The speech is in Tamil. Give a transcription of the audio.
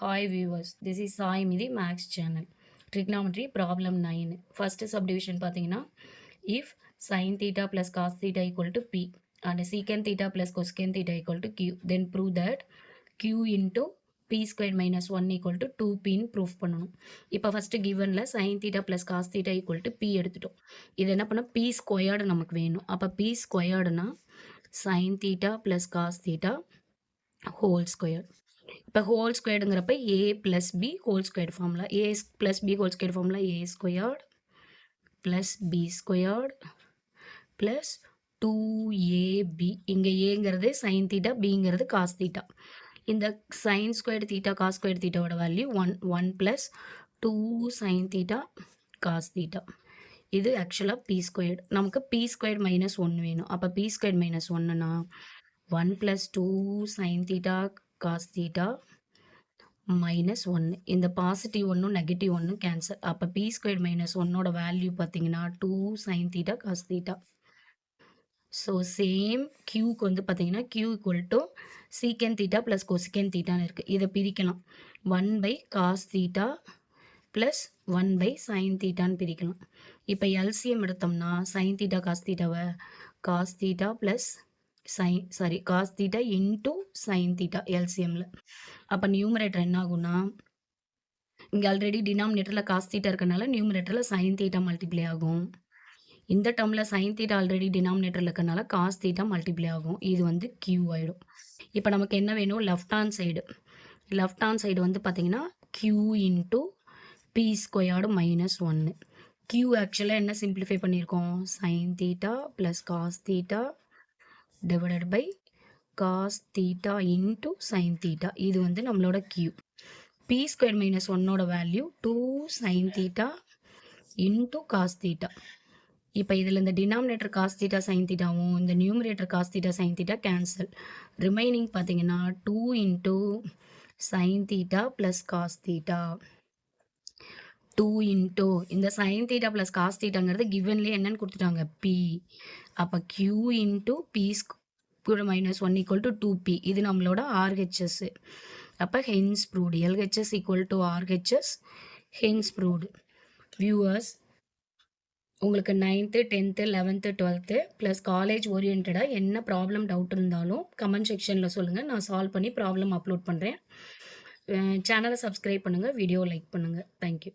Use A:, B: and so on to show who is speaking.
A: Hi viewers, this is Sai Midhi Max channel. Trigonometry problem 9. First subdivision பார்த்தீங்கன்னா if sin theta plus cos theta equal to p and secant theta plus cosecant theta equal to q, then prove that q into p squared minus 1 equal to 2p ன்னு proof பண்ணணும். இப்போ first givenல sin theta plus cos theta equal to p எடுத்துட்டோம். இது என்ன பண்ண p squared நமக்கு வேணும். அப்போ p squaredனா sin theta plus cos theta whole square. இப்போ ஹோல் ஸ்கொயர்டுங்கிறப்ப A plus B whole squared formula A plus B whole squared formula A squared plus B squared plus 2ab. இங்கே ஏங்கிறது சைன் தீட்டா, பிங்கிறது காஸ் தீட்டா. இந்த sine squared theta cos squared தீட்டாவோட value 1 plus 2 sine theta cos theta. இது ஆக்சுவலாக பி ஸ்கொயர்டு. நமக்கு பி ஸ்கொயர்டு மைனஸ் 1 வேணும். அப்போ P squared minus 1னா 1 plus 2 sine theta cos theta minus 1. இந்த பாசிட்டிவ் ஒன்றும் நெகட்டிவ் ஒன்றும் கேன்சல். அப்போ பி ஸ்கொயர்ட் மைனஸ் 1ஓட வேல்யூ பார்த்தீங்கன்னா 2 sine theta cos theta. So same கியூக்கு வந்து பார்த்தீங்கன்னா Q equal to secant theta plus cosecant தீட்டான்னு இருக்குது. இதை பிரிக்கலாம். 1 by cos theta plus 1 by sine தீட்டான்னு பிரிக்கலாம். இப்போ எல்சிஎம் எடுத்தோம்னா சைன் தீட்டா காஸ் தீட்டாவை cos theta plus cos theta into sine theta எல்சிஎம்ல. அப்போ நியூமரேட்டர் என்ன ஆகும்னா இங்கே ஆல்ரெடி டினாமினேட்டரில் காஸ் தீட்டா இருக்கனால நியூமரேட்டரில் சைன் தீட்டா மல்டிப்ளை ஆகும். இந்த டேர்மில் சைன் தீட்டா ஆல்ரெடி டினாமினேட்டரில் இருக்கனால காஸ் தீட்டா மல்டிப்ளை ஆகும். இது வந்து கியூ ஆகிடும். இப்போ நமக்கு என்ன வேணும்? Left hand side. Left hand side வந்து பார்த்தீங்கன்னா Q into P squared minus 1. Q ஆக்சுவலாக என்ன சிம்பிளிஃபை பண்ணியிருக்கோம்? Sine theta plus cos theta divided by cos theta into sin theta. இது வந்து நம்மளோட Q. P squared minus 1ஓட value 2 sin theta into cos theta. இப்போ இதில் இந்த டினாமினேட்டர் cos theta sin thetaவும் இந்த numerator cos theta sin theta cancel. Remaining பார்த்தீங்கன்னா 2 into sin theta plus cos theta. 2 into இந்த sin theta plus cos thetaங்கிறது givenலேயே என்னன்னு கொடுத்துட்டாங்க? P. அப்போ Q into P square minus 1 equal to 2P. இது நம்மளோட RHS. அப்போ hence proved. LHS equal to RHS. hence proved. Viewers, உங்களுக்கு 9th 10th 11th 12th plus college ஓரியன்டாக என்ன ப்ராப்ளம் டவுட் இருந்தாலும் கமெண்ட் செக்ஷனில் சொல்லுங்கள். நான் சால்வ் பண்ணி ப்ராப்ளம் அப்லோட் பண்ணுறேன். சேனலை சப்ஸ்கிரைப் பண்ணுங்கள், வீடியோ லைக் பண்ணுங்கள். தேங்க்யூ.